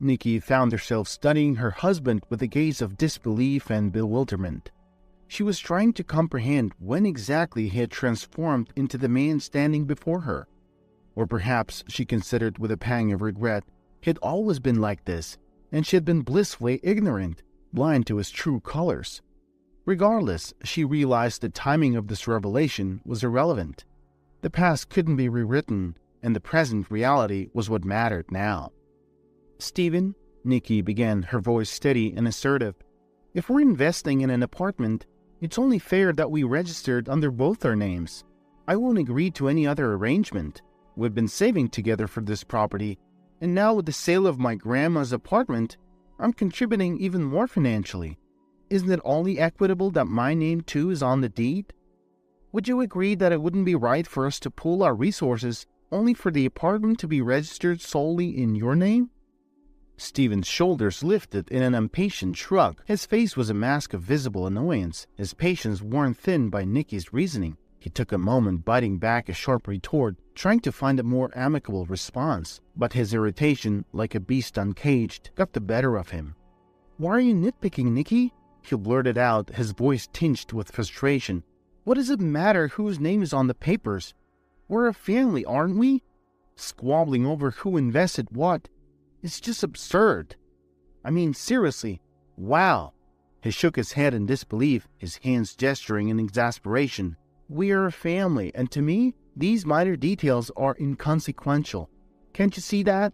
Nikki found herself studying her husband with a gaze of disbelief and bewilderment. She was trying to comprehend when exactly he had transformed into the man standing before her. Or perhaps, she considered with a pang of regret, he had always been like this, and she had been blissfully ignorant, blind to his true colors. Regardless, she realized the timing of this revelation was irrelevant. The past couldn't be rewritten, and the present reality was what mattered now. "Stephen," Nikki began, her voice steady and assertive, "if we're investing in an apartment, it's only fair that we registered under both our names. I won't agree to any other arrangement. We've been saving together for this property, and now with the sale of my grandma's apartment, I'm contributing even more financially. Isn't it only equitable that my name too is on the deed? Would you agree that it wouldn't be right for us to pool our resources only for the apartment to be registered solely in your name?" Stephen's shoulders lifted in an impatient shrug. His face was a mask of visible annoyance, his patience worn thin by Nikki's reasoning. He took a moment biting back a sharp retort, trying to find a more amicable response, but his irritation, like a beast uncaged, got the better of him. "Why are you nitpicking, Nikki?" he blurted out, his voice tinged with frustration. "What does it matter whose name is on the papers? We're a family, aren't we? Squabbling over who invested what. It's just absurd. I mean, seriously, wow." He shook his head in disbelief, his hands gesturing in exasperation. "We are a family, and to me, these minor details are inconsequential. Can't you see that?"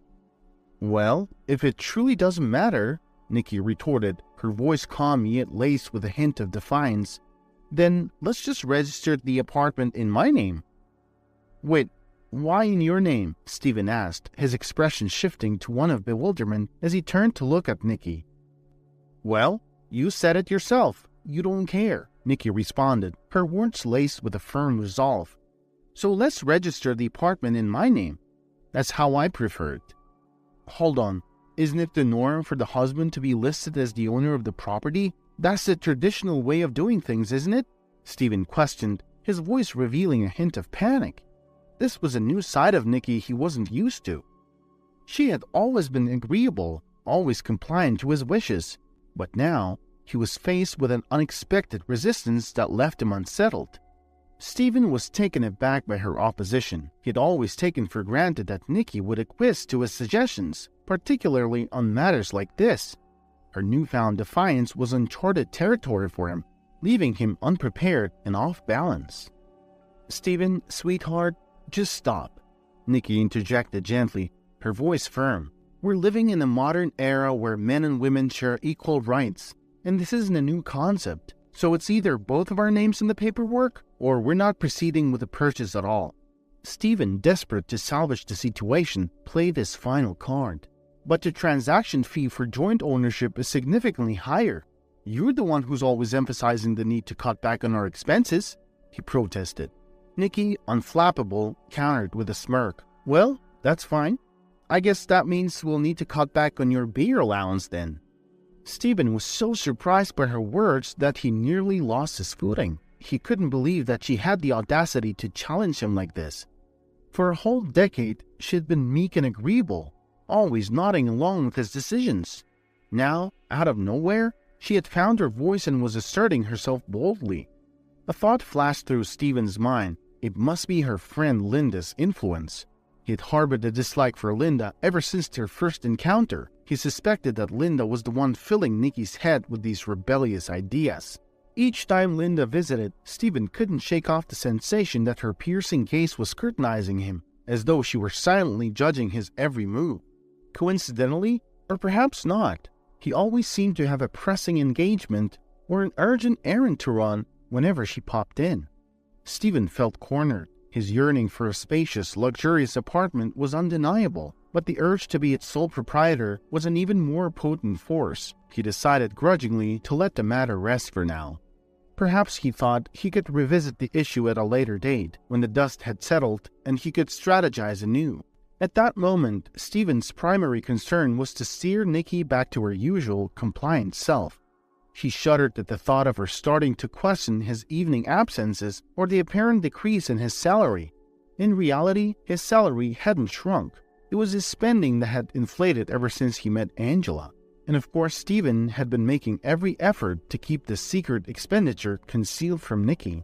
"Well, if it truly doesn't matter," Nikki retorted, her voice calm yet laced with a hint of defiance, "then let's just register the apartment in my name." "Wait, why in your name?" Stephen asked, his expression shifting to one of bewilderment as he turned to look at Nikki. "Well, you said it yourself. You don't care," Nikki responded, her words laced with a firm resolve. "So let's register the apartment in my name. That's how I prefer it." "Hold on. Isn't it the norm for the husband to be listed as the owner of the property? That's the traditional way of doing things, isn't it?" Stephen questioned, his voice revealing a hint of panic. This was a new side of Nikki he wasn't used to. She had always been agreeable, always compliant to his wishes, but now he was faced with an unexpected resistance that left him unsettled. Stephen was taken aback by her opposition. He had always taken for granted that Nikki would acquiesce to his suggestions, particularly on matters like this. Her newfound defiance was uncharted territory for him, leaving him unprepared and off balance. "Stephen, sweetheart, just stop," Nikki interjected gently, her voice firm. "We're living in a modern era where men and women share equal rights, and this isn't a new concept. So it's either both of our names in the paperwork, or we're not proceeding with the purchase at all." Stephen, desperate to salvage the situation, played his final card. "But the transaction fee for joint ownership is significantly higher. You're the one who's always emphasizing the need to cut back on our expenses," he protested. Nikki, unflappable, countered with a smirk. "Well, that's fine. I guess that means we'll need to cut back on your beer allowance then." Stephen was so surprised by her words that he nearly lost his footing. He couldn't believe that she had the audacity to challenge him like this. For a whole decade, she had been meek and agreeable, always nodding along with his decisions. Now, out of nowhere, she had found her voice and was asserting herself boldly. A thought flashed through Stephen's mind. It must be her friend Linda's influence. He had harbored a dislike for Linda ever since their first encounter. He suspected that Linda was the one filling Nikki's head with these rebellious ideas. Each time Linda visited, Stephen couldn't shake off the sensation that her piercing gaze was scrutinizing him, as though she were silently judging his every move. Coincidentally, or perhaps not, he always seemed to have a pressing engagement or an urgent errand to run whenever she popped in. Stephen felt cornered. His yearning for a spacious, luxurious apartment was undeniable, but the urge to be its sole proprietor was an even more potent force. He decided grudgingly to let the matter rest for now. Perhaps he thought he could revisit the issue at a later date, when the dust had settled and he could strategize anew. At that moment, Stephen's primary concern was to steer Nikki back to her usual, compliant self. He shuddered at the thought of her starting to question his evening absences or the apparent decrease in his salary. In reality, his salary hadn't shrunk. It was his spending that had inflated ever since he met Angela. And of course, Stephen had been making every effort to keep the secret expenditure concealed from Nikki.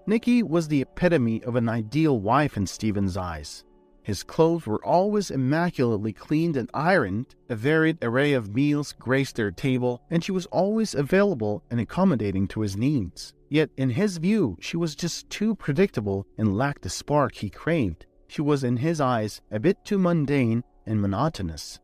Nikki was the epitome of an ideal wife in Stephen's eyes. His clothes were always immaculately cleaned and ironed, a varied array of meals graced their table, and she was always available and accommodating to his needs. Yet, in his view, she was just too predictable and lacked the spark he craved. She was, in his eyes, a bit too mundane and monotonous.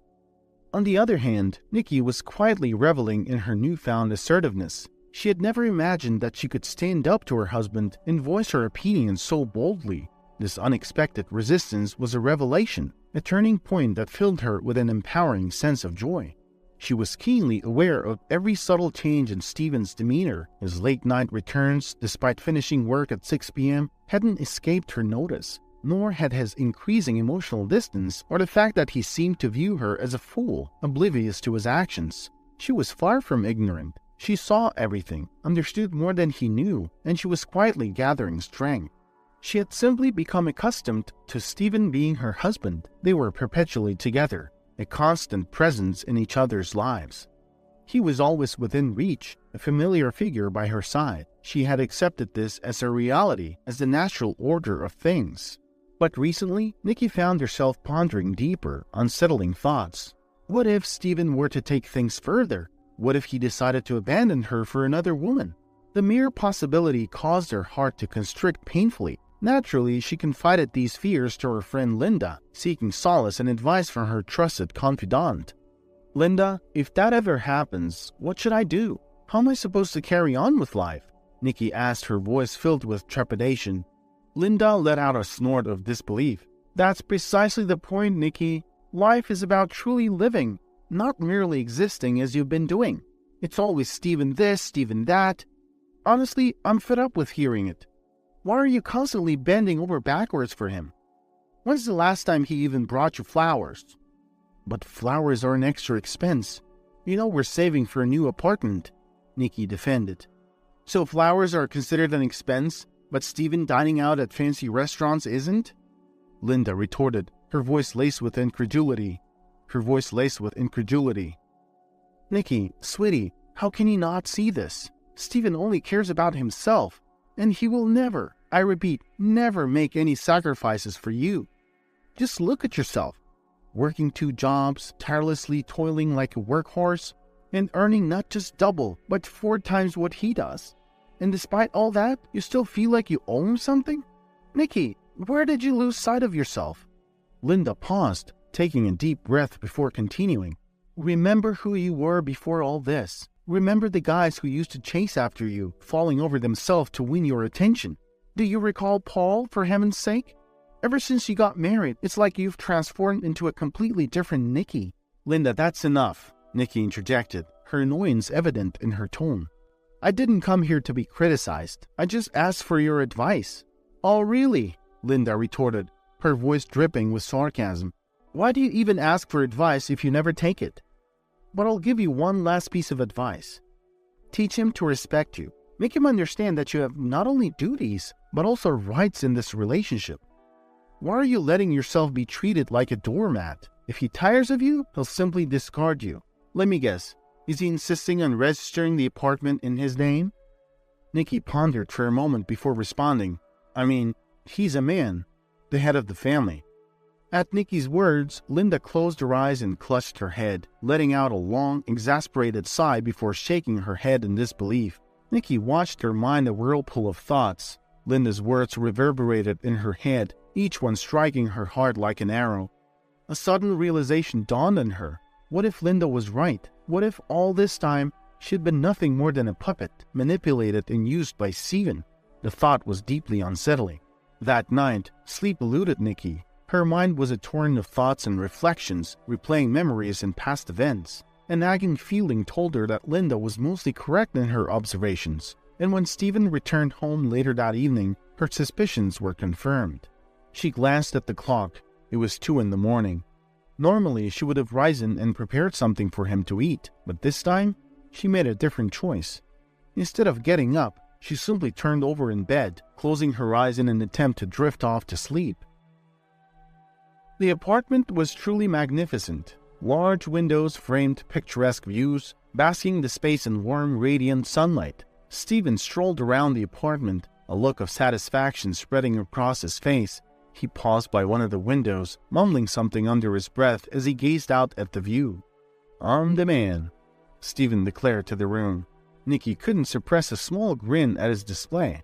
On the other hand, Nikki was quietly reveling in her newfound assertiveness. She had never imagined that she could stand up to her husband and voice her opinions so boldly. This unexpected resistance was a revelation, a turning point that filled her with an empowering sense of joy. She was keenly aware of every subtle change in Stephen's demeanor. His late-night returns, despite finishing work at 6 p.m., hadn't escaped her notice, nor had his increasing emotional distance or the fact that he seemed to view her as a fool, oblivious to his actions. She was far from ignorant. She saw everything, understood more than he knew, and she was quietly gathering strength. She had simply become accustomed to Stephen being her husband. They were perpetually together, a constant presence in each other's lives. He was always within reach, a familiar figure by her side. She had accepted this as a reality, as the natural order of things. But recently, Nikki found herself pondering deeper, unsettling thoughts. What if Stephen were to take things further? What if he decided to abandon her for another woman? The mere possibility caused her heart to constrict painfully. Naturally, she confided these fears to her friend Linda, seeking solace and advice from her trusted confidant. "Linda, if that ever happens, what should I do? How am I supposed to carry on with life?" Nikki asked, her voice filled with trepidation. Linda let out a snort of disbelief. "That's precisely the point, Nikki. Life is about truly living, not merely existing as you've been doing. It's always Stephen this, Stephen that. Honestly, I'm fed up with hearing it. Why are you constantly bending over backwards for him? When's the last time he even brought you flowers?" "But flowers are an extra expense. You know we're saving for a new apartment," Nikki defended. "So flowers are considered an expense, but Stephen dining out at fancy restaurants isn't?" Linda retorted, her voice laced with incredulity. "Nikki, sweetie, how can you not see this? Stephen only cares about himself, and he will never, I repeat, never make any sacrifices for you. Just look at yourself, working 2 jobs, tirelessly toiling like a workhorse, and earning not just double, but 4 times what he does. And despite all that, you still feel like you owe him something? Nikki, where did you lose sight of yourself?" Linda paused, taking a deep breath before continuing. "Remember who you were before all this. Remember the guys who used to chase after you, falling over themselves to win your attention. Do you recall Paul, for heaven's sake? Ever since you got married, it's like you've transformed into a completely different Nikki." "Linda, that's enough," Nikki interjected, her annoyance evident in her tone. "I didn't come here to be criticized. I just asked for your advice." "Oh, really?" Linda retorted, her voice dripping with sarcasm. "Why do you even ask for advice if you never take it? But I'll give you one last piece of advice. Teach him to respect you. Make him understand that you have not only duties, but also rights in this relationship. Why are you letting yourself be treated like a doormat? If he tires of you, he'll simply discard you. Let me guess, is he insisting on registering the apartment in his name?" Nikki pondered for a moment before responding. "I mean, he's a man, the head of the family." At Nikki's words, Linda closed her eyes and clutched her head, letting out a long, exasperated sigh before shaking her head in disbelief. Nikki watched her mind a whirlpool of thoughts. Linda's words reverberated in her head, each one striking her heart like an arrow. A sudden realization dawned on her. What if Linda was right? What if all this time she had been nothing more than a puppet, manipulated and used by Stephen? The thought was deeply unsettling. That night, sleep eluded Nikki. Her mind was a torrent of thoughts and reflections, replaying memories and past events. A nagging feeling told her that Linda was mostly correct in her observations, and when Stephen returned home later that evening, her suspicions were confirmed. She glanced at the clock. It was 2 a.m. Normally, she would have risen and prepared something for him to eat, but this time, she made a different choice. Instead of getting up, she simply turned over in bed, closing her eyes in an attempt to drift off to sleep. The apartment was truly magnificent. Large windows framed picturesque views, basking the space in warm, radiant sunlight. Stephen strolled around the apartment, a look of satisfaction spreading across his face. He paused by one of the windows, mumbling something under his breath as he gazed out at the view. "I'm the man," Stephen declared to the room. Nikki couldn't suppress a small grin at his display.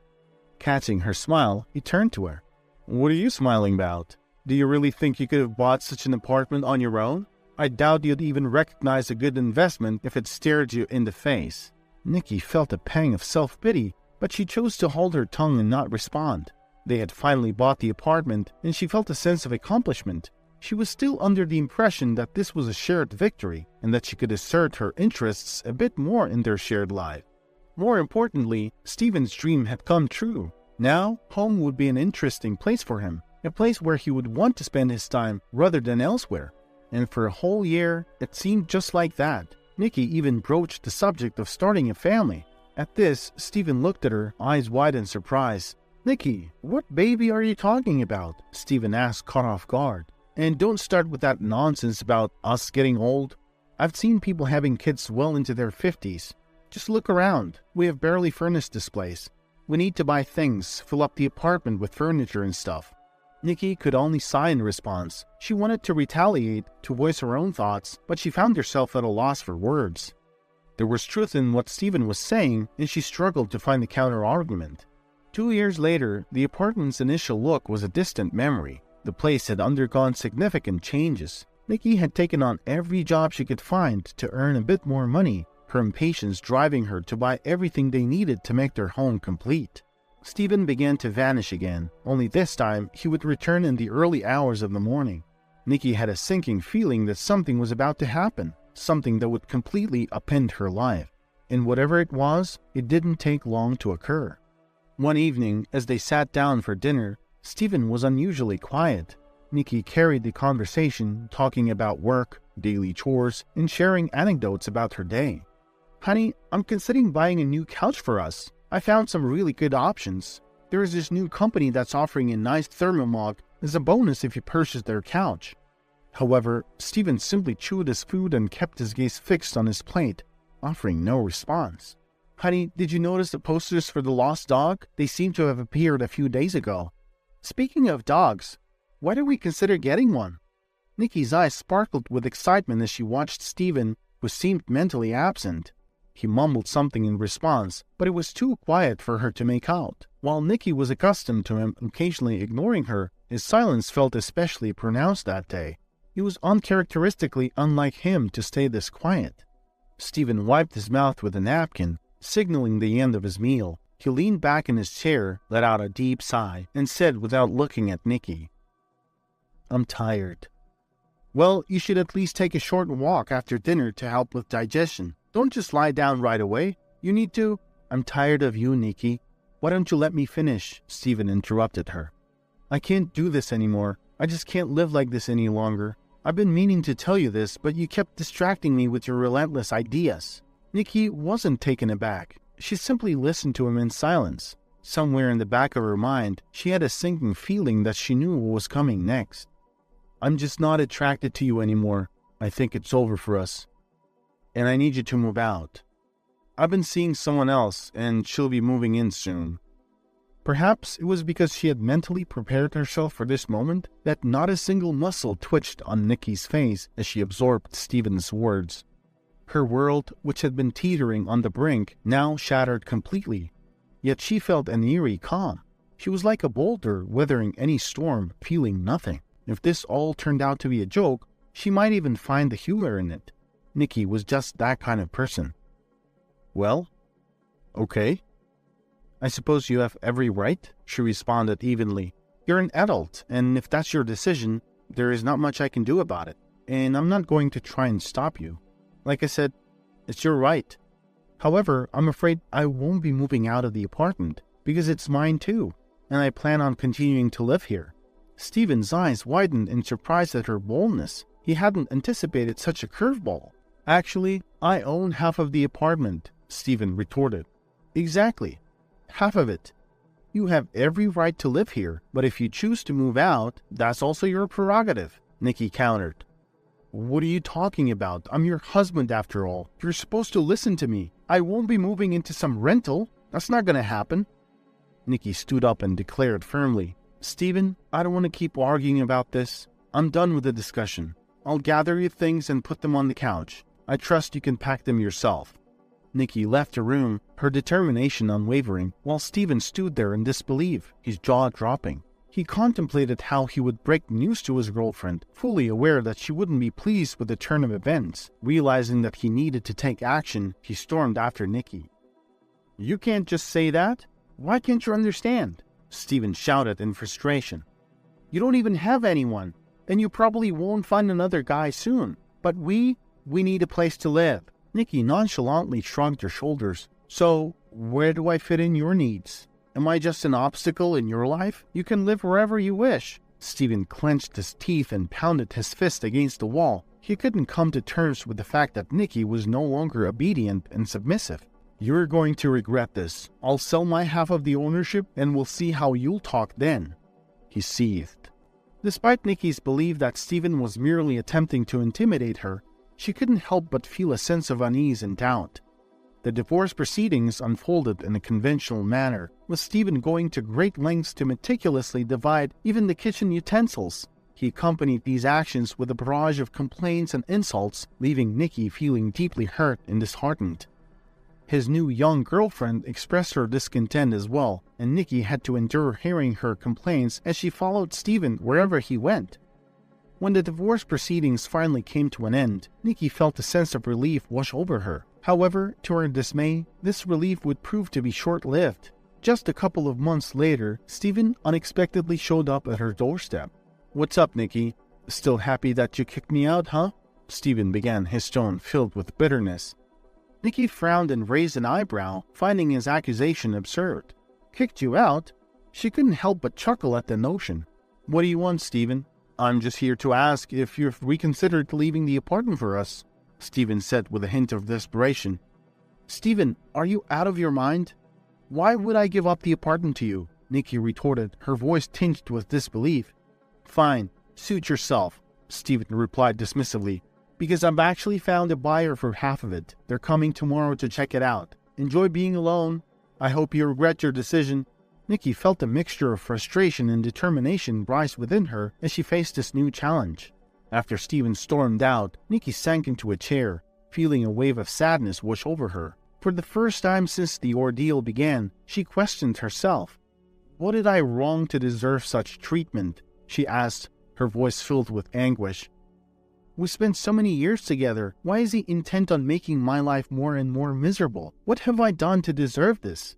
Catching her smile, he turned to her. "What are you smiling about? Do you really think you could have bought such an apartment on your own? I doubt you'd even recognize a good investment if it stared you in the face." Nikki felt a pang of self-pity, but she chose to hold her tongue and not respond. They had finally bought the apartment, and she felt a sense of accomplishment. She was still under the impression that this was a shared victory, and that she could assert her interests a bit more in their shared life. More importantly, Stephen's dream had come true. Now, home would be an interesting place for him, a place where he would want to spend his time rather than elsewhere. And for a whole year, it seemed just like that. Nikki even broached the subject of starting a family. At this, Stephen looked at her, eyes wide in surprise. "Nikki, what baby are you talking about?" Stephen asked, caught off guard. "And don't start with that nonsense about us getting old. I've seen people having kids well into their 50s. Just look around. We have barely furnished this place. We need to buy things, fill up the apartment with furniture and stuff." Nikki could only sigh in response. She wanted to retaliate, to voice her own thoughts, but she found herself at a loss for words. There was truth in what Stephen was saying, and she struggled to find the counter-argument. 2 years later, the apartment's initial look was a distant memory. The place had undergone significant changes. Nikki had taken on every job she could find to earn a bit more money, her impatience driving her to buy everything they needed to make their home complete. Stephen began to vanish again, only this time he would return in the early hours of the morning. Nikki had a sinking feeling that something was about to happen, something that would completely upend her life. And whatever it was, it didn't take long to occur. One evening, as they sat down for dinner, Stephen was unusually quiet. Nikki carried the conversation, talking about work, daily chores, and sharing anecdotes about her day. "Honey, I'm considering buying a new couch for us. I found some really good options. There is this new company that's offering a nice thermomug as a bonus if you purchase their couch." However, Stephen simply chewed his food and kept his gaze fixed on his plate, offering no response. "Honey, did you notice the posters for the lost dog? They seem to have appeared a few days ago." "Speaking of dogs, why don't we consider getting one?" Nikki's eyes sparkled with excitement as she watched Stephen, who seemed mentally absent. He mumbled something in response, but it was too quiet for her to make out. While Nikki was accustomed to him occasionally ignoring her, his silence felt especially pronounced that day. It was uncharacteristically unlike him to stay this quiet. Stephen wiped his mouth with a napkin, signaling the end of his meal. He leaned back in his chair, let out a deep sigh, and said without looking at Nikki, "I'm tired." "Well, you should at least take a short walk after dinner to help with digestion. Don't just lie down right away. You need to—" "I'm tired of you, Nikki. Why don't you let me finish?" Stephen interrupted her. "I can't do this anymore. I just can't live like this any longer. I've been meaning to tell you this, but you kept distracting me with your relentless ideas." Nikki wasn't taken aback. She simply listened to him in silence. Somewhere in the back of her mind, she had a sinking feeling that she knew what was coming next. "I'm just not attracted to you anymore. I think it's over for us. And I need you to move out. I've been seeing someone else, and she'll be moving in soon." Perhaps it was because she had mentally prepared herself for this moment that not a single muscle twitched on Nikki's face as she absorbed Stephen's words. Her world, which had been teetering on the brink, now shattered completely. Yet she felt an eerie calm. She was like a boulder weathering any storm, feeling nothing. If this all turned out to be a joke, she might even find the humor in it. Nikki was just that kind of person. "Well, okay. I suppose you have every right," she responded evenly. "You're an adult, and if that's your decision, there is not much I can do about it, and I'm not going to try and stop you. Like I said, it's your right. However, I'm afraid I won't be moving out of the apartment, because it's mine too, and I plan on continuing to live here." Stephen's eyes widened in surprise at her boldness. He hadn't anticipated such a curveball. "Actually, I own half of the apartment," Stephen retorted. "Exactly. Half of it. You have every right to live here, but if you choose to move out, that's also your prerogative. Nikki countered. What are you talking about? I'm your husband after all. You're supposed to listen to me. I won't be moving into some rental. That's not going to happen. Nikki stood up and declared firmly, Stephen, I don't want to keep arguing about this. I'm done with the discussion. I'll gather your things and put them on the couch. I trust you can pack them yourself. Nikki left the room, her determination unwavering, while Stephen stood there in disbelief, his jaw dropping. He contemplated how he would break news to his girlfriend, fully aware that she wouldn't be pleased with the turn of events. Realizing that he needed to take action, he stormed after Nikki. You can't just say that. Why can't you understand? Stephen shouted in frustration. You don't even have anyone, and you probably won't find another guy soon. But we need a place to live. Nikki nonchalantly shrugged her shoulders. So, where do I fit in your needs? Am I just an obstacle in your life? You can live wherever you wish. Stephen clenched his teeth and pounded his fist against the wall. He couldn't come to terms with the fact that Nikki was no longer obedient and submissive. You're going to regret this. I'll sell my half of the ownership and we'll see how you'll talk then. He seethed. Despite Nikki's belief that Stephen was merely attempting to intimidate her, she couldn't help but feel a sense of unease and doubt. The divorce proceedings unfolded in a conventional manner, with Stephen going to great lengths to meticulously divide even the kitchen utensils. He accompanied these actions with a barrage of complaints and insults, leaving Nikki feeling deeply hurt and disheartened. His new young girlfriend expressed her discontent as well, and Nikki had to endure hearing her complaints as she followed Stephen wherever he went. When the divorce proceedings finally came to an end, Nikki felt a sense of relief wash over her. However, to her dismay, this relief would prove to be short-lived. Just a couple of months later, Stephen unexpectedly showed up at her doorstep. What's up, Nikki? Still happy that you kicked me out, huh? Stephen began, his tone filled with bitterness. Nikki frowned and raised an eyebrow, finding his accusation absurd. Kicked you out? She couldn't help but chuckle at the notion. What do you want, Stephen? I'm just here to ask if you've reconsidered leaving the apartment for us, Stephen said with a hint of desperation. Stephen, are you out of your mind? Why would I give up the apartment to you? Nikki retorted, her voice tinged with disbelief. Fine, suit yourself, Stephen replied dismissively, because I've actually found a buyer for half of it. They're coming tomorrow to check it out. Enjoy being alone. I hope you regret your decision. Nikki felt a mixture of frustration and determination rise within her as she faced this new challenge. After Stephen stormed out, Nikki sank into a chair, feeling a wave of sadness wash over her. For the first time since the ordeal began, she questioned herself. What did I wrong to deserve such treatment? She asked, her voice filled with anguish. We spent so many years together. Why is he intent on making my life more and more miserable? What have I done to deserve this?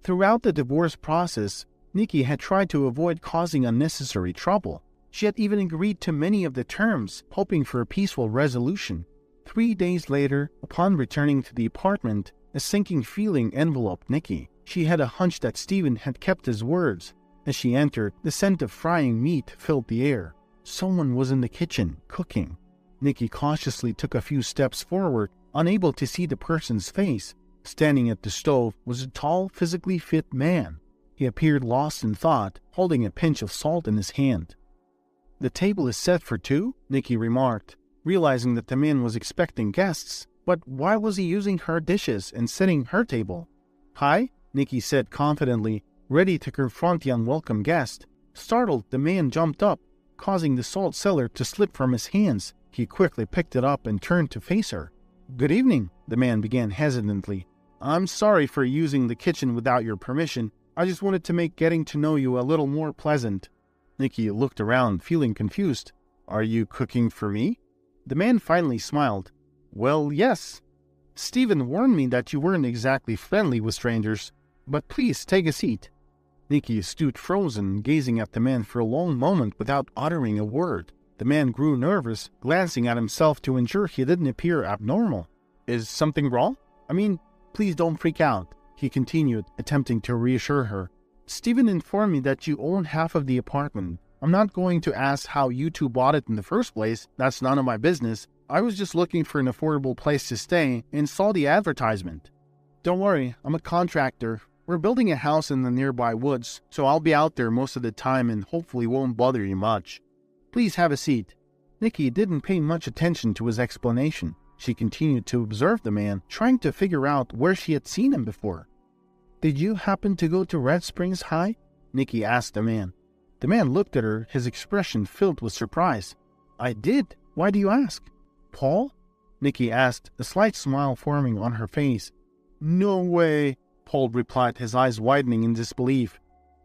Throughout the divorce process, Nikki had tried to avoid causing unnecessary trouble. She had even agreed to many of the terms, hoping for a peaceful resolution. 3 days later, upon returning to the apartment, a sinking feeling enveloped Nikki. She had a hunch that Stephen had kept his words. As she entered, the scent of frying meat filled the air. Someone was in the kitchen, cooking. Nikki cautiously took a few steps forward, unable to see the person's face. Standing at the stove was a tall, physically fit man. He appeared lost in thought, holding a pinch of salt in his hand. The table is set for 2, Nikki remarked, realizing that the man was expecting guests. But why was he using her dishes and setting her table? Hi, Nikki said confidently, ready to confront the unwelcome guest. Startled, the man jumped up, causing the salt cellar to slip from his hands. He quickly picked it up and turned to face her. Good evening, the man began hesitantly. I'm sorry for using the kitchen without your permission. I just wanted to make getting to know you a little more pleasant. Nikki looked around, feeling confused. Are you cooking for me? The man finally smiled. Well, yes. Stephen warned me that you weren't exactly friendly with strangers. But please, take a seat. Nikki stood frozen, gazing at the man for a long moment without uttering a word. The man grew nervous, glancing at himself to ensure he didn't appear abnormal. Is something wrong? Please don't freak out, he continued, attempting to reassure her. Stephen informed me that you own half of the apartment. I'm not going to ask how you two bought it in the first place. That's none of my business. I was just looking for an affordable place to stay and saw the advertisement. Don't worry, I'm a contractor. We're building a house in the nearby woods, so I'll be out there most of the time and hopefully won't bother you much. Please have a seat. Nikki didn't pay much attention to his explanation. She continued to observe the man, trying to figure out where she had seen him before. "Did you happen to go to Red Springs High?" Nikki asked the man. The man looked at her, his expression filled with surprise. "I did. Why do you ask?" "Paul?" Nikki asked, a slight smile forming on her face. "No way," Paul replied, his eyes widening in disbelief.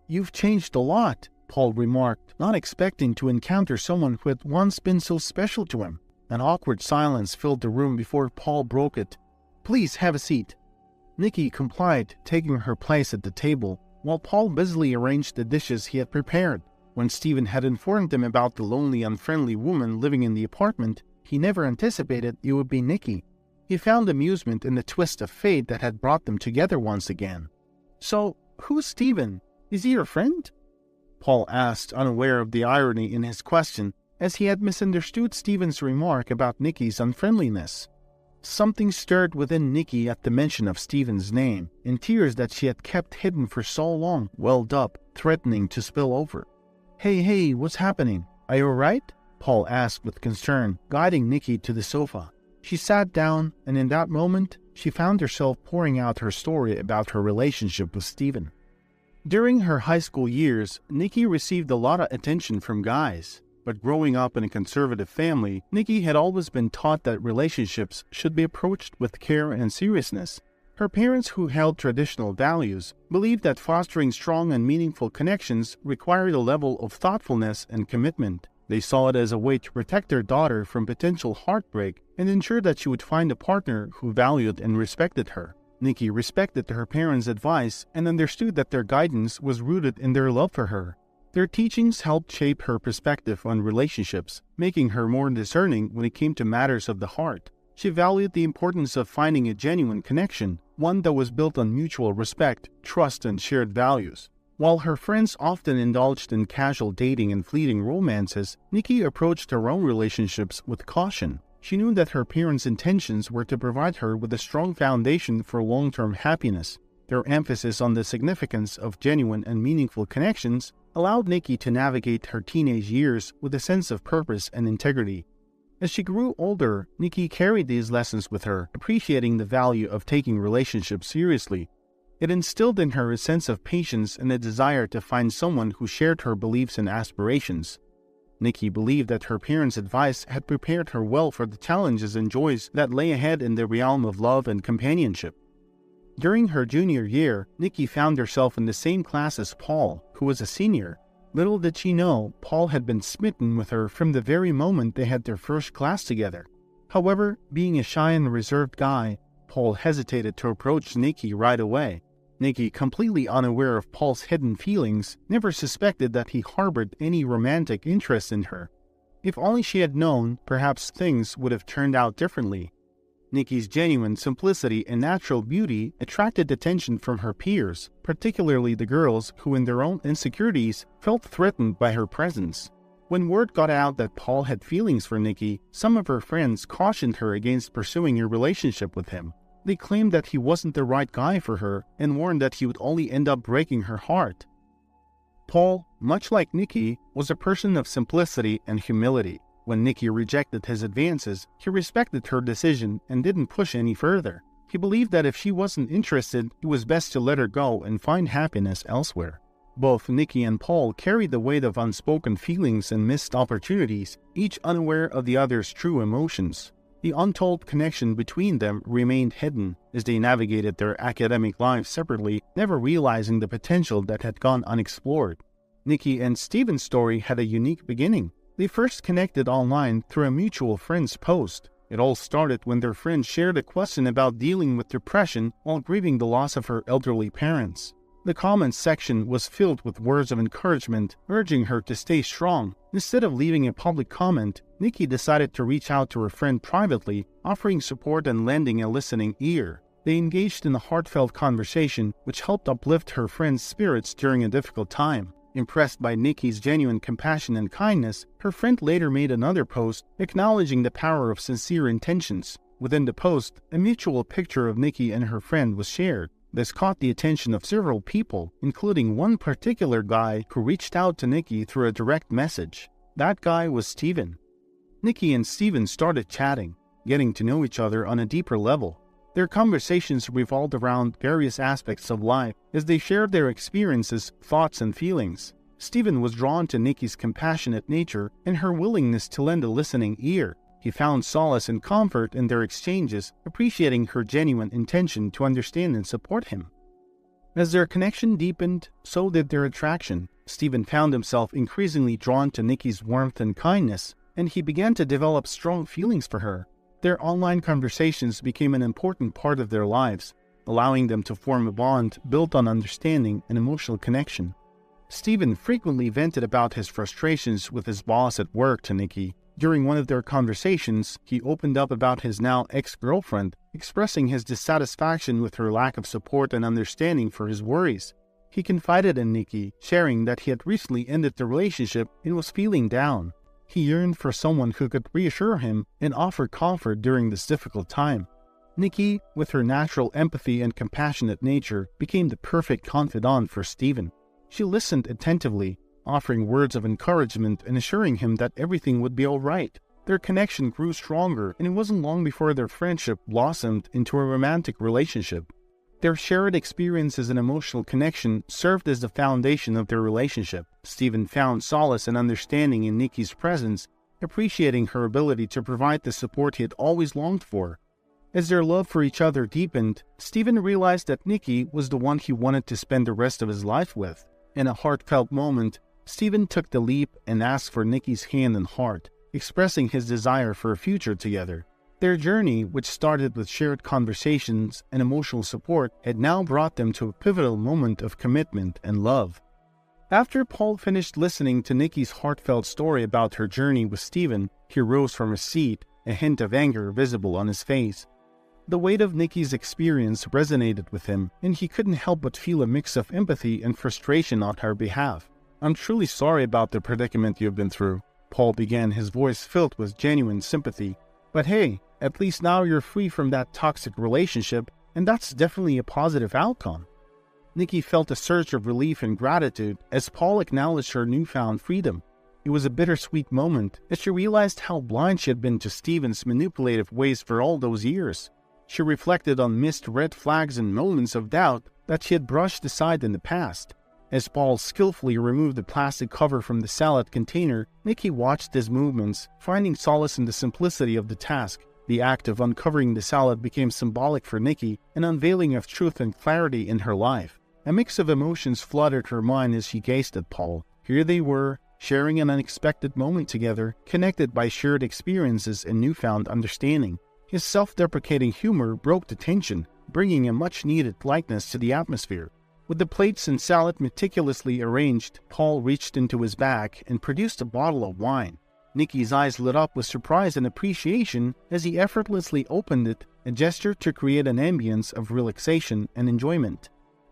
"You've changed a lot," Paul remarked, not expecting to encounter someone who had once been so special to him. An awkward silence filled the room before Paul broke it. "Please have a seat." Nikki complied, taking her place at the table, while Paul busily arranged the dishes he had prepared. When Stephen had informed him about the lonely, unfriendly woman living in the apartment, he never anticipated it would be Nikki. He found amusement in the twist of fate that had brought them together once again. "So, who's Stephen? Is he your friend?" Paul asked, unaware of the irony in his question, as he had misunderstood Stephen's remark about Nikki's unfriendliness. Something stirred within Nikki at the mention of Stephen's name, and tears that she had kept hidden for so long welled up, threatening to spill over. Hey, what's happening? Are you alright?" Paul asked with concern, guiding Nikki to the sofa. She sat down, and in that moment, she found herself pouring out her story about her relationship with Stephen. During her high school years, Nikki received a lot of attention from guys. But growing up in a conservative family, Nikki had always been taught that relationships should be approached with care and seriousness. Her parents, who held traditional values, believed that fostering strong and meaningful connections required a level of thoughtfulness and commitment. They saw it as a way to protect their daughter from potential heartbreak and ensure that she would find a partner who valued and respected her. Nikki respected her parents' advice and understood that their guidance was rooted in their love for her. Their teachings helped shape her perspective on relationships, making her more discerning when it came to matters of the heart. She valued the importance of finding a genuine connection, one that was built on mutual respect, trust, and shared values. While her friends often indulged in casual dating and fleeting romances, Nikki approached her own relationships with caution. She knew that her parents' intentions were to provide her with a strong foundation for long-term happiness. Their emphasis on the significance of genuine and meaningful connections allowed Nikki to navigate her teenage years with a sense of purpose and integrity. As she grew older, Nikki carried these lessons with her, appreciating the value of taking relationships seriously. It instilled in her a sense of patience and a desire to find someone who shared her beliefs and aspirations. Nikki believed that her parents' advice had prepared her well for the challenges and joys that lay ahead in the realm of love and companionship. During her junior year, Nikki found herself in the same class as Paul, who was a senior. Little did she know, Paul had been smitten with her from the very moment they had their first class together. However, being a shy and reserved guy, Paul hesitated to approach Nikki right away. Nikki, completely unaware of Paul's hidden feelings, never suspected that he harbored any romantic interest in her. If only she had known, perhaps things would have turned out differently. Nikki's genuine simplicity and natural beauty attracted attention from her peers, particularly the girls who in their own insecurities felt threatened by her presence. When word got out that Paul had feelings for Nikki, some of her friends cautioned her against pursuing a relationship with him. They claimed that he wasn't the right guy for her and warned that he would only end up breaking her heart. Paul, much like Nikki, was a person of simplicity and humility. When Nikki rejected his advances, he respected her decision and didn't push any further. He believed that if she wasn't interested, it was best to let her go and find happiness elsewhere. Both Nikki and Paul carried the weight of unspoken feelings and missed opportunities, each unaware of the other's true emotions. The untold connection between them remained hidden as they navigated their academic lives separately, never realizing the potential that had gone unexplored. Nikki and Stephen's story had a unique beginning. They first connected online through a mutual friend's post. It all started when their friend shared a question about dealing with depression while grieving the loss of her elderly parents. The comments section was filled with words of encouragement, urging her to stay strong. Instead of leaving a public comment, Nikki decided to reach out to her friend privately, offering support and lending a listening ear. They engaged in a heartfelt conversation, which helped uplift her friend's spirits during a difficult time. Impressed by Nikki's genuine compassion and kindness, her friend later made another post acknowledging the power of sincere intentions. Within the post, a mutual picture of Nikki and her friend was shared. This caught the attention of several people, including one particular guy who reached out to Nikki through a direct message. That guy was Stephen. Nikki and Steven started chatting, getting to know each other on a deeper level. Their conversations revolved around various aspects of life as they shared their experiences, thoughts, and feelings. Steven was drawn to Nikki's compassionate nature and her willingness to lend a listening ear. He found solace and comfort in their exchanges, appreciating her genuine intention to understand and support him. As their connection deepened, so did their attraction. Steven found himself increasingly drawn to Nikki's warmth and kindness, and he began to develop strong feelings for her. Their online conversations became an important part of their lives, allowing them to form a bond built on understanding and emotional connection. Steven frequently vented about his frustrations with his boss at work to Nikki. During one of their conversations, he opened up about his now ex-girlfriend, expressing his dissatisfaction with her lack of support and understanding for his worries. He confided in Nikki, sharing that he had recently ended the relationship and was feeling down. He yearned for someone who could reassure him and offer comfort during this difficult time. Nikki, with her natural empathy and compassionate nature, became the perfect confidant for Steven. She listened attentively, offering words of encouragement and assuring him that everything would be all right. Their connection grew stronger, and it wasn't long before their friendship blossomed into a romantic relationship. Their shared experiences and emotional connection served as the foundation of their relationship. Steven found solace and understanding in Nikki's presence, appreciating her ability to provide the support he had always longed for. As their love for each other deepened, Steven realized that Nikki was the one he wanted to spend the rest of his life with. In a heartfelt moment, Steven took the leap and asked for Nikki's hand and heart, expressing his desire for a future together. Their journey, which started with shared conversations and emotional support, had now brought them to a pivotal moment of commitment and love. After Paul finished listening to Nikki's heartfelt story about her journey with Steven, he rose from his seat, a hint of anger visible on his face. The weight of Nikki's experience resonated with him, and he couldn't help but feel a mix of empathy and frustration on her behalf. "I'm truly sorry about the predicament you've been through," Paul began, his voice filled with genuine sympathy. "But hey, at least now you're free from that toxic relationship, and that's definitely a positive outcome." Nikki felt a surge of relief and gratitude as Paul acknowledged her newfound freedom. It was a bittersweet moment as she realized how blind she had been to Steven's manipulative ways for all those years. She reflected on missed red flags and moments of doubt that she had brushed aside in the past. As Paul skillfully removed the plastic cover from the salad container, Nikki watched his movements, finding solace in the simplicity of the task. The act of uncovering the salad became symbolic for Nikki, an unveiling of truth and clarity in her life. A mix of emotions flooded her mind as she gazed at Paul. Here they were, sharing an unexpected moment together, connected by shared experiences and newfound understanding. His self-deprecating humor broke the tension, bringing a much-needed lightness to the atmosphere. With the plates and salad meticulously arranged, Paul reached into his bag and produced a bottle of wine. Nikki's eyes lit up with surprise and appreciation as he effortlessly opened it, a gesture to create an ambience of relaxation and enjoyment.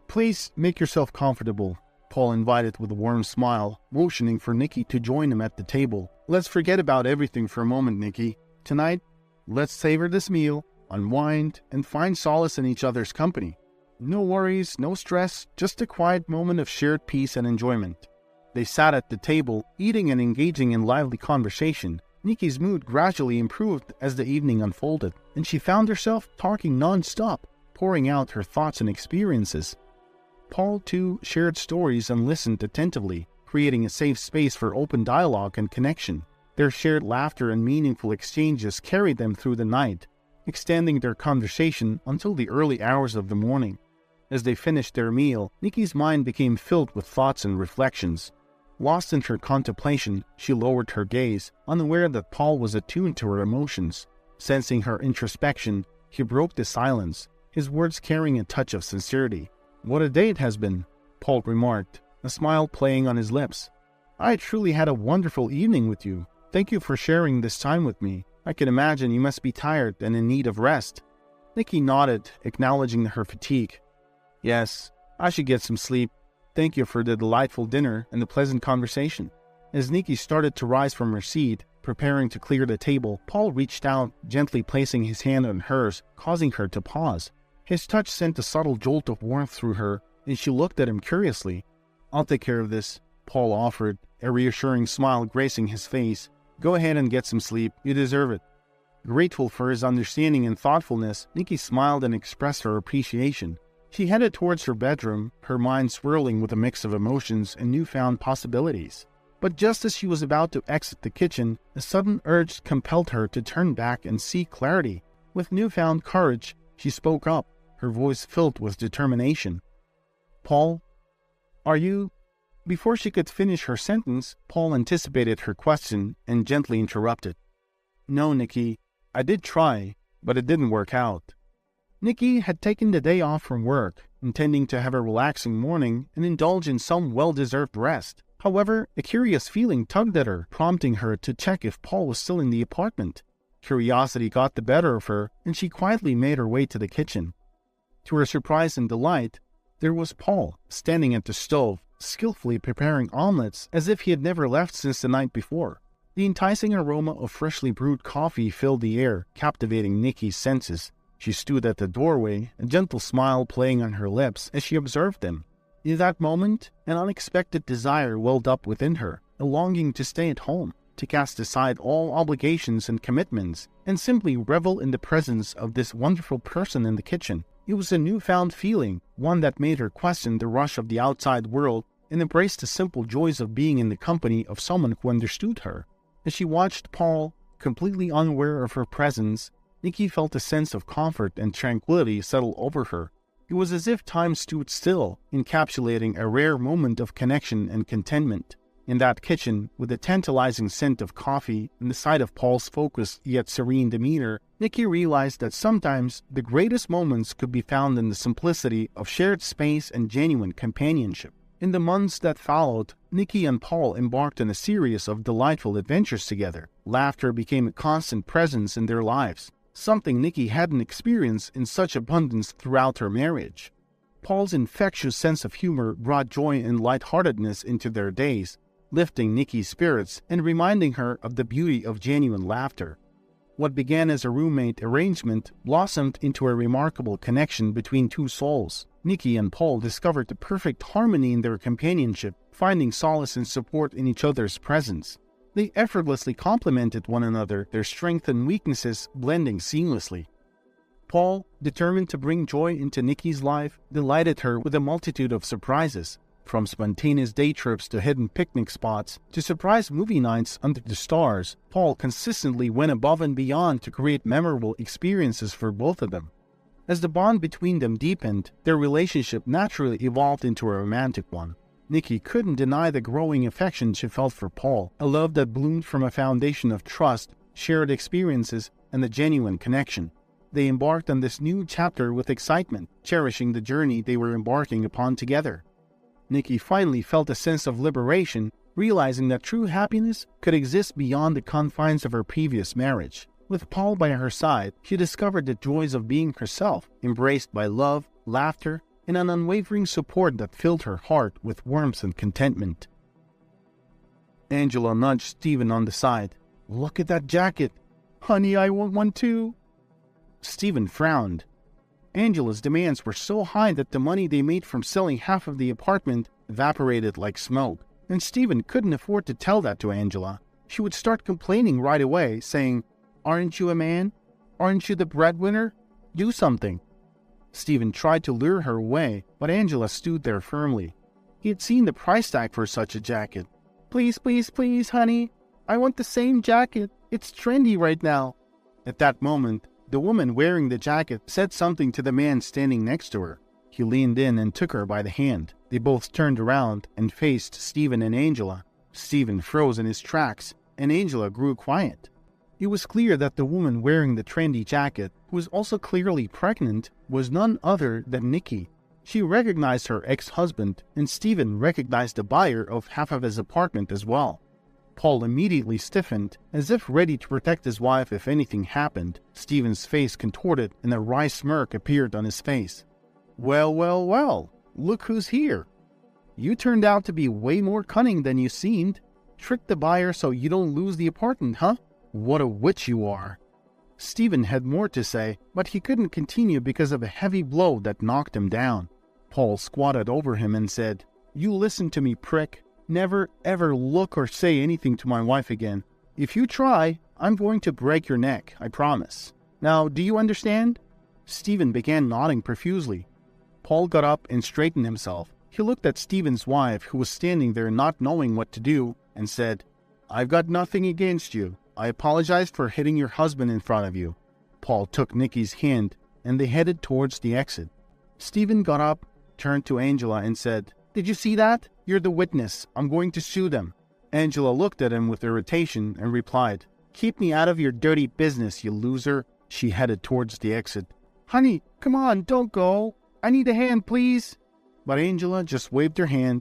"Please make yourself comfortable," Paul invited with a warm smile, motioning for Nikki to join him at the table. "Let's forget about everything for a moment, Nikki. Tonight, let's savor this meal, unwind, and find solace in each other's company. No worries, no stress, just a quiet moment of shared peace and enjoyment." They sat at the table, eating and engaging in lively conversation. Nikki's mood gradually improved as the evening unfolded, and she found herself talking non-stop, pouring out her thoughts and experiences. Paul, too, shared stories and listened attentively, creating a safe space for open dialogue and connection. Their shared laughter and meaningful exchanges carried them through the night, extending their conversation until the early hours of the morning. As they finished their meal, Nikki's mind became filled with thoughts and reflections. Lost in her contemplation, she lowered her gaze, unaware that Paul was attuned to her emotions. Sensing her introspection, he broke the silence, his words carrying a touch of sincerity. "What a day it has been," Paul remarked, a smile playing on his lips. "I truly had a wonderful evening with you. Thank you for sharing this time with me. I can imagine you must be tired and in need of rest." Nikki nodded, acknowledging her fatigue. "Yes, I should get some sleep. Thank you for the delightful dinner and the pleasant conversation." As Nikki started to rise from her seat, preparing to clear the table, Paul reached out, gently placing his hand on hers, causing her to pause. His touch sent a subtle jolt of warmth through her, and she looked at him curiously. "I'll take care of this," Paul offered, a reassuring smile gracing his face. Go ahead and get some sleep. You deserve it." Grateful for his understanding and thoughtfulness, Nikki smiled and expressed her appreciation. She headed towards her bedroom, her mind swirling with a mix of emotions and newfound possibilities. But just as she was about to exit the kitchen, a sudden urge compelled her to turn back and see clarity. With newfound courage, she spoke up, her voice filled with determination. "Paul, are you—" Before she could finish her sentence, Paul anticipated her question and gently interrupted. "No, Nikki, I did try, but it didn't work out." Nikki had taken the day off from work, intending to have a relaxing morning and indulge in some well-deserved rest. However, a curious feeling tugged at her, prompting her to check if Paul was still in the apartment. Curiosity got the better of her, and she quietly made her way to the kitchen. To her surprise and delight, there was Paul, standing at the stove, skillfully preparing omelets as if he had never left since the night before. The enticing aroma of freshly brewed coffee filled the air, captivating Nikki's senses. She stood at the doorway, a gentle smile playing on her lips as she observed them. In that moment, an unexpected desire welled up within her, a longing to stay at home, to cast aside all obligations and commitments, and simply revel in the presence of this wonderful person in the kitchen. It was a newfound feeling, one that made her question the rush of the outside world and embrace the simple joys of being in the company of someone who understood her. As she watched Paul, completely unaware of her presence, Nikki felt a sense of comfort and tranquility settle over her. It was as if time stood still, encapsulating a rare moment of connection and contentment. In that kitchen, with the tantalizing scent of coffee and the sight of Paul's focused yet serene demeanor, Nikki realized that sometimes the greatest moments could be found in the simplicity of shared space and genuine companionship. In the months that followed, Nikki and Paul embarked on a series of delightful adventures together. Laughter became a constant presence in their lives, something Nikki hadn't experienced in such abundance throughout her marriage. Paul's infectious sense of humor brought joy and lightheartedness into their days, lifting Nikki's spirits and reminding her of the beauty of genuine laughter. What began as a roommate arrangement blossomed into a remarkable connection between two souls. Nikki and Paul discovered the perfect harmony in their companionship, finding solace and support in each other's presence. They effortlessly complemented one another, their strengths and weaknesses blending seamlessly. Paul, determined to bring joy into Nikki's life, delighted her with a multitude of surprises. From spontaneous day trips to hidden picnic spots to surprise movie nights under the stars, Paul consistently went above and beyond to create memorable experiences for both of them. As the bond between them deepened, their relationship naturally evolved into a romantic one. Nikki couldn't deny the growing affection she felt for Paul, a love that bloomed from a foundation of trust, shared experiences, and a genuine connection. They embarked on this new chapter with excitement, cherishing the journey they were embarking upon together. Nikki finally felt a sense of liberation, realizing that true happiness could exist beyond the confines of her previous marriage. With Paul by her side, she discovered the joys of being herself, embraced by love, laughter, and an unwavering support that filled her heart with warmth and contentment. Angela nudged Stephen on the side. "Look at that jacket. Honey, I want one too." Stephen frowned. Angela's demands were so high that the money they made from selling half of the apartment evaporated like smoke, and Stephen couldn't afford to tell that to Angela. She would start complaining right away, saying, "Aren't you a man? Aren't you the breadwinner? Do something." Stephen tried to lure her away, but Angela stood there firmly. He had seen the price tag for such a jacket. "Please, please, please, honey. I want the same jacket. It's trendy right now." At that moment, the woman wearing the jacket said something to the man standing next to her. He leaned in and took her by the hand. They both turned around and faced Stephen and Angela. Stephen froze in his tracks, and Angela grew quiet. It was clear that the woman wearing the trendy jacket, who was also clearly pregnant, was none other than Nikki. She recognized her ex-husband, and Stephen recognized the buyer of half of his apartment as well. Paul immediately stiffened, as if ready to protect his wife if anything happened. Stephen's face contorted, and a wry smirk appeared on his face. "Well, well, well, look who's here. You turned out to be way more cunning than you seemed. Trick the buyer so you don't lose the apartment, huh? What a witch you are." Stephen had more to say, but he couldn't continue because of a heavy blow that knocked him down. Paul squatted over him and said, "You listen to me, prick. Never, ever look or say anything to my wife again. If you try, I'm going to break your neck, I promise. Now, do you understand?" Stephen began nodding profusely. Paul got up and straightened himself. He looked at Stephen's wife, who was standing there not knowing what to do, and said, "I've got nothing against you. I apologize for hitting your husband in front of you." Paul took Nikki's hand, and they headed towards the exit. Stephen got up, turned to Angela, and said, "Did you see that? You're the witness. I'm going to sue them." Angela looked at him with irritation and replied, "Keep me out of your dirty business, you loser." She headed towards the exit. "Honey, come on, don't go. I need a hand, please." But Angela just waved her hand